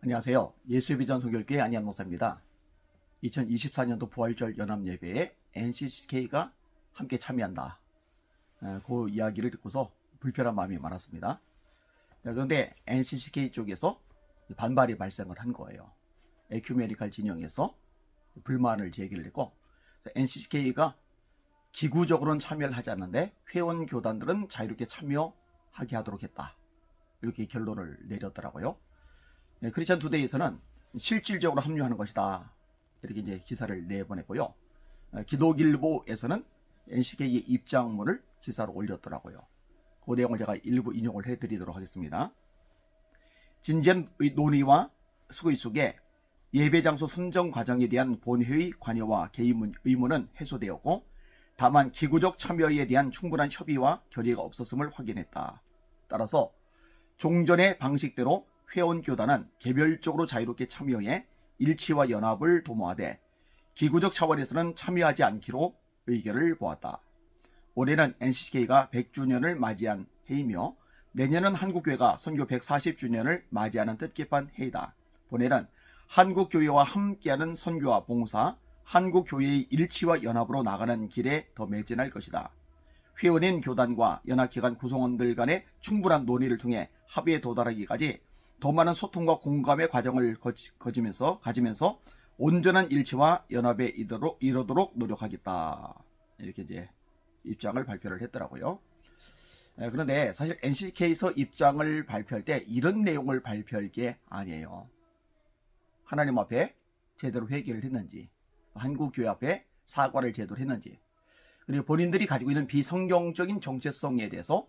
안녕하세요. 예수비전 선교교회 안희한 목사입니다. 2024년도 부활절 연합예배에 NCCK가 함께 참여한다. 그 이야기를 듣고서 불편한 마음이 많았습니다. 그런데 NCCK 쪽에서 반발이 발생을 한 거예요. 에큐메니칼 진영에서 불만을 제기를 했고, NCCK가 기구적으로는 참여를 하지 않는데 회원 교단들은 자유롭게 참여하게 하도록 했다. 이렇게 결론을 내렸더라고요. 크리스천 투데이에서는 실질적으로 합류하는 것이다. 이렇게 이제 기사를 내보냈고요. 기독일보에서는 NCK의 입장문을 기사로 올렸더라고요. 그 내용을 제가 일부 인용을 해드리도록 하겠습니다. 진지한 논의와 수의 속에 예배장소 선정 과정에 대한 본회의 관여와 개입 의무는 해소되었고, 다만 기구적 참여에 대한 충분한 협의와 결의가 없었음을 확인했다. 따라서 종전의 방식대로 회원교단은 개별적으로 자유롭게 참여해 일치와 연합을 도모하되 기구적 차원에서는 참여하지 않기로 의결을 보았다. 올해는 NCCK가 100주년을 맞이한 해이며 내년은 한국교회가 선교 140주년을 맞이하는 뜻깊은 해이다. 본해는 한국교회와 함께하는 선교와 봉사, 한국교회의 일치와 연합으로 나가는 길에 더 매진할 것이다. 회원인 교단과 연합기관 구성원들 간의 충분한 논의를 통해 합의에 도달하기까지 더 많은 소통과 공감의 과정을 가지면서 온전한 일치와 연합에 이르도록 노력하겠다. 이렇게 이제 입장을 발표를 했더라고요. 그런데 사실 NCK에서 입장을 발표할 때 이런 내용을 발표할 게 아니에요. 하나님 앞에 제대로 회개를 했는지, 한국교회 앞에 사과를 제대로 했는지, 그리고 본인들이 가지고 있는 비성경적인 정체성에 대해서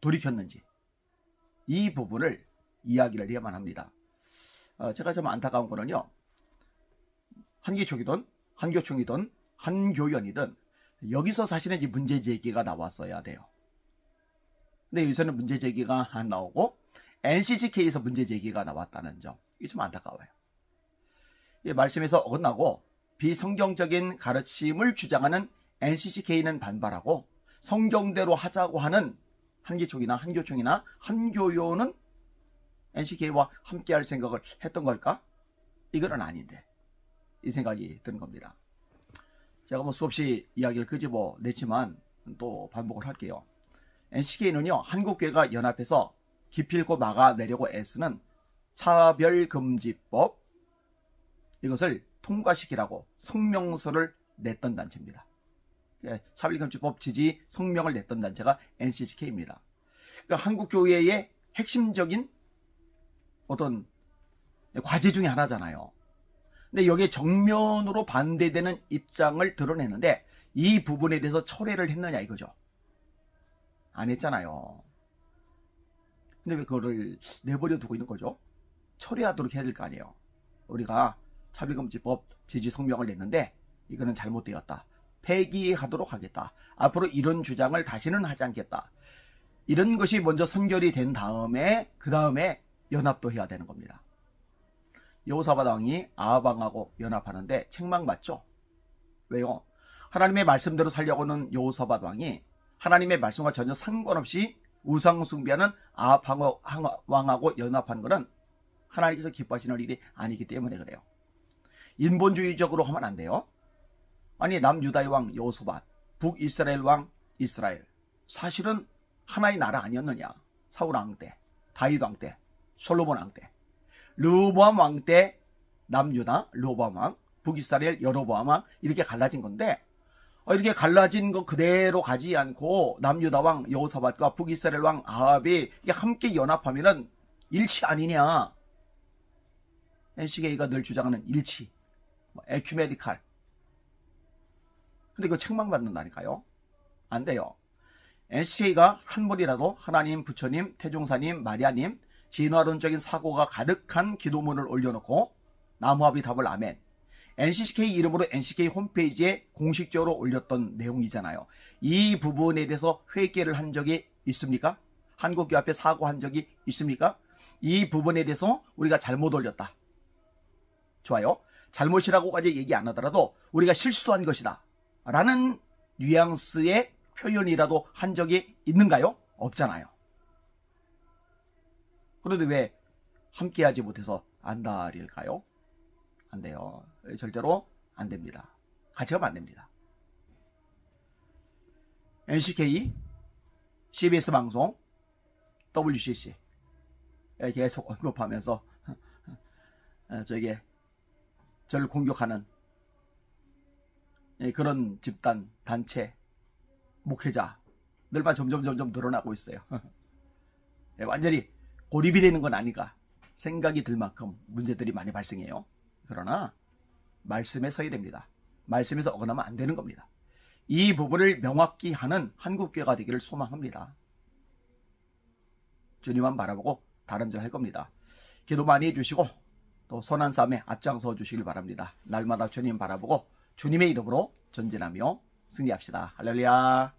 돌이켰는지, 이 부분을 이야기를 해야만 합니다. 제가 좀 안타까운 거는요, 한기총이든 한교총이든 한교연이든 여기서 사실은 이제 문제 제기가 나왔어야 돼요. 근데 여기서는 문제 제기가 안 나오고 NCCK에서 문제 제기가 나왔다는 점, 이게 좀 안타까워요. 이 말씀에서 어긋나고 비성경적인 가르침을 주장하는 NCCK는 반발하고 성경대로 하자고 하는 한기총이나 한교총이나 한교연은 NCK와 함께할 생각을 했던 걸까? 이건 아닌데, 이 생각이 드는 겁니다. 제가 뭐 수없이 이야기를 끄집어 냈지만 또 반복을 할게요. NCK는요, 한국교회가 연합해서 기필코 막아내려고 애쓰는 차별금지법, 이것을 통과시키라고 성명서를 냈던 단체입니다. 차별금지법 지지 성명을 냈던 단체가 NCCK입니다. 그러니까 한국교회의 핵심적인 어떤 과제 중에 하나잖아요. 근데 여기에 정면으로 반대되는 입장을 드러내는데 이 부분에 대해서 철회를 했느냐 이거죠. 안 했잖아요. 근데 왜 그거를 내버려 두고 있는 거죠? 철회하도록 해야 될 거 아니에요. 우리가 차별금지법 지지 성명을 냈는데 이거는 잘못되었다. 폐기하도록 하겠다. 앞으로 이런 주장을 다시는 하지 않겠다. 이런 것이 먼저 선결이 된 다음에 그 다음에 연합도 해야 되는 겁니다. 여호사밧 왕이 아합 왕하고 연합하는데 책망받죠. 왜요? 하나님의 말씀대로 살려고는 여호사밧 왕이 하나님의 말씀과 전혀 상관없이 우상 숭배하는 아합 왕하고 연합한 것은 하나님께서 기뻐하시는 일이 아니기 때문에 그래요. 인본주의적으로 하면 안 돼요. 아니, 남유다의 왕 여호사밧, 북이스라엘 왕 이스라엘, 사실은 하나의 나라 아니었느냐? 사울 왕 때, 다윗 왕 때, 솔로몬 왕 때, 르호보암 왕 때 남유다 르호보암 왕, 북이스라엘 여로보암 왕, 이렇게 갈라진 건데 이렇게 갈라진 거 그대로 가지 않고 남유다 왕 여호사밧과 북이스라엘 왕 아합이 함께 연합하면은 일치 아니냐? NCK가 늘 주장하는 일치, 에큐메니칼. 근데 이거 책망받는다니까요. 안 돼요. NCK가 한 번이라도 하나님, 부처님, 태종사님, 마리아님 진화론적인 사고가 가득한 기도문을 올려놓고 나무합의 답을 아멘, NCCK 이름으로 NCK 홈페이지에 공식적으로 올렸던 내용이잖아요. 이 부분에 대해서 회개를 한 적이 있습니까? 한국교회 앞에 사과한 적이 있습니까? 이 부분에 대해서 우리가 잘못 올렸다. 좋아요. 잘못이라고까지 얘기 안 하더라도 우리가 실수한 것이다 라는 뉘앙스의 표현이라도 한 적이 있는가요? 없잖아요. 그런데 왜 함께하지 못해서 안달일까요? 안 돼요. 절대로 안 됩니다. 같이 가면 안 됩니다. NCK, CBS 방송, WCC 계속 언급하면서 저를 공격하는 그런 집단, 단체, 목회자들만 점점 늘어나고 있어요. 완전히 고립이 되는 건 아닌가 생각이 들 만큼 문제들이 많이 발생해요. 그러나 말씀에 서야 됩니다. 말씀에서 어긋나면 안 되는 겁니다. 이 부분을 명확히 하는 한국교회가 되기를 소망합니다. 주님만 바라보고 다름질 할 겁니다. 기도 많이 해주시고 또 선한 삶에 앞장서 주시길 바랍니다. 날마다 주님 바라보고 주님의 이름으로 전진하며 승리합시다. 할렐루야.